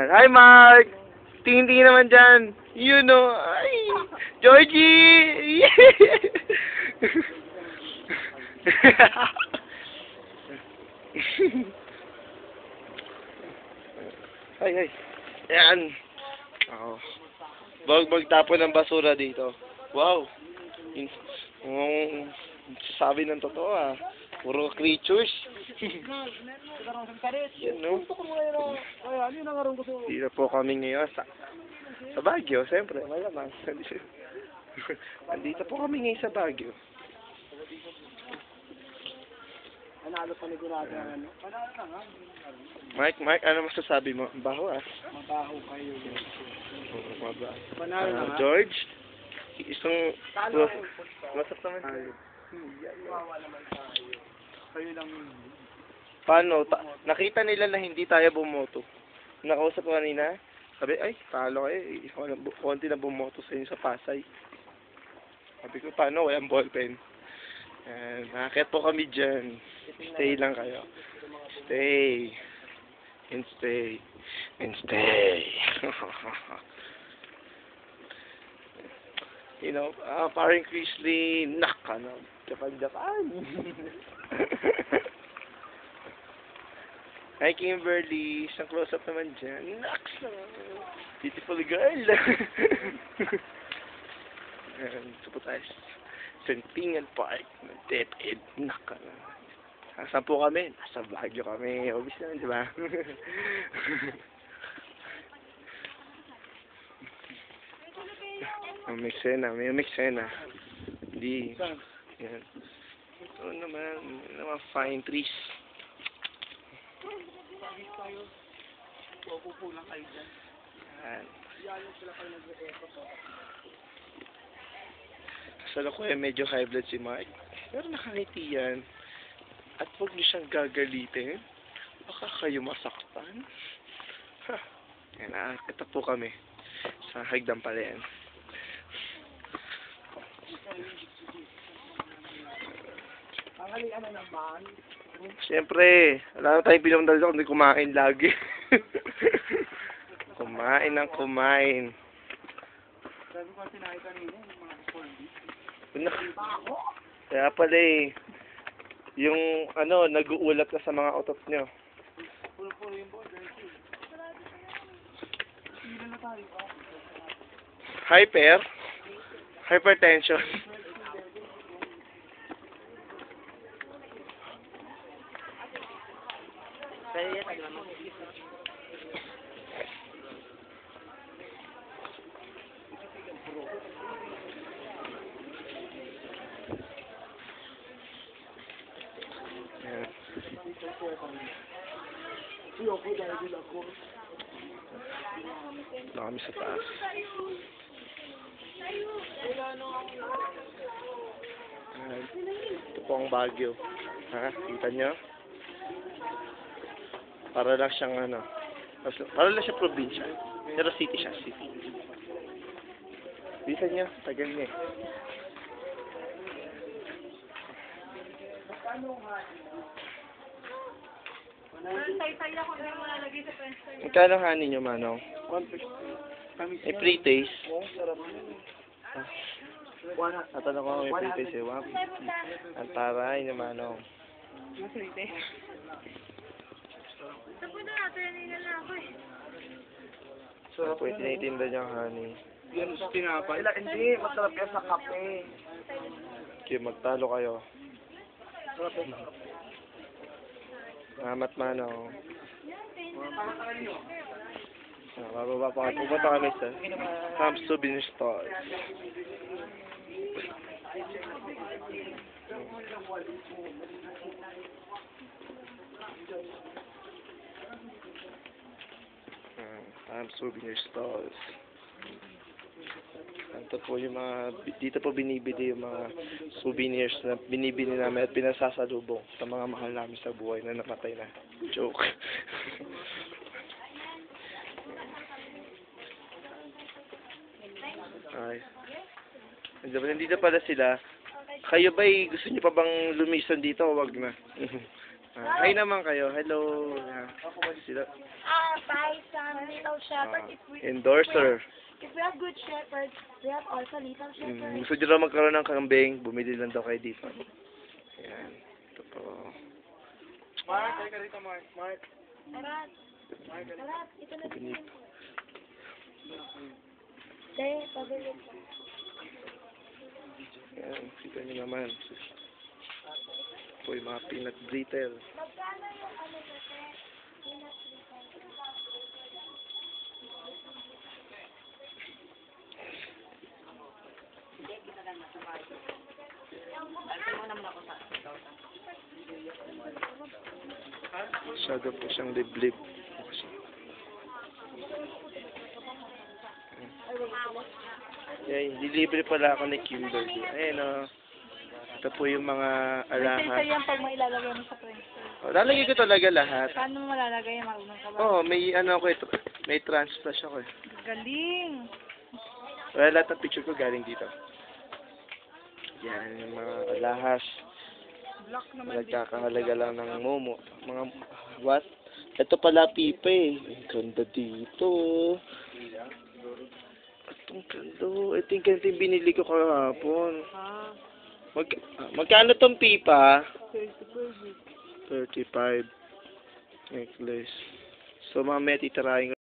Hi, Mark! Tingin-tingin naman dyan. You know. Ay! Georgie! Ay, ay. Ayan. Oh. Wag magtapon ng basura dito. Wow. Sabi ng totoo ah. Puro creatures. Yan no. Dito po kami ngayon sa Baguio, siyempre. Malamang. Andito po kami ngayon sa Baguio. Panalo pa ni Gurado ano? Mike, ano masasabi mo? Baho ah. Mabaho kayo. Mabaho. Panalo na nga. George, isang masap naman tayo. Wawa naman tayo. Kayo lang Paano? Nakita nila na hindi tayo bumoto. Nakausap ko kanina. Sabi, ay, talo kayo. Konti na bumoto sa inyo sa Pasay. Sabi ko, paano? Walang ballpen. Nakakit po kami dyan. Stay lang kayo. Stay. And stay. And stay. You know, parang Chris Lee, Japan. Hi, Kimberly. Isang close-up naman dyan. Naks! Beautiful girl. Ito po tayo. Sentingan Park. Dead-end. Naka. Saan po kami? Nasa Baguio kami. Obvious naman, di ba? May eksena. Hindi. Yan. Ito naman, fine trees. pupulang kayo dyan. Yan sila kayo nag-e-echo po. Sa loko medyo high blood si Mike. Pero nakangiti yan. At huwag niyo siyang gagalitin. Baka kayo masaktan. Ha. Yan, ito po kami. Sa Hagdan pala yan. Tanghalian na naman. Siyempre, wala na tayong pinamdal doon, hindi kumain lagi. Kumain ng kumain. Sabi ko sinabi kanina, yung mga corned beef. Kaya pala yung nag-uulat na sa mga otot nyo. Pulo-pulo yung border. Sila na tayo. Hypertension. Ito kami sa taas. Ito po ang Baguio. Ha? Kita nyo? Para lang siyang para lang siyang probinsya. Pero city siya, city. Bisa nyo? Tagal niya eh. Magkano hanin nyo, Manong? 150. May pre-taste. Oo, sarap. Natanong ko may pre-taste eh. Ang taray ni Manong. Mas pre-taste. Ito po na, kanina na ako eh. Sarap po, tinitinda niyang honey. Yan sa tinapay. Hindi, masarap yan sa kape. Kaya magtalo kayo. Sarap yan sa kape. Mamat Manong. Bababa pa kami. Pupunta kami sa Camp Souvenir Store. Camp Souvenir Stores. Ito po yung dito po binibili yung mga souvenirs na binibili namin at pinasasalubong sa mga mahal namin sa buhay na namatay na. Joke. Ay. Nandito pala sila. Kayo ba'y gusto niyo pa bang lumisan dito o wag na? Hi naman kayo. Hello. Sila. Buy some little shepherd. Endorser. If we have good shepherds, we have also little shepherds. Gusto nyo raw magkaroon ng kambing, bumili lang daw kayo dito. Ayan. Ito po. Mark, halika rito, Mark. Mark. Arat. Arat, ito na din. Pinito. Dahil, pabili ko. Ayan, kita nyo naman. Po yung mga peanut brittle. Magkano yung ano kasi? Peanut Masyado po siyang liblib. Ayan, dilibre pala ako ni Kimberly. Ayan o. Ito po yung mga Sensor alahas. yan pag may ilalagay mo sa printer. Oh, lalagay ko talaga lahat. Paano mo malalagay yan? Marunong ka ba? Oo, may ano ako ito. May transflash ako eh. Galing! Well, lahat ng picture ko galing dito. Yan, yung mga alahas. Block naman Nagkakahalaga lang ng momo. Mga, what? Ito pala pipa eh. Ang ganda dito. Itong ganda. Ito yung ganito yung binili ko kahapon. Ah, Magkano tong pipa? 30 35 necklace. So, mamaya titirahin ko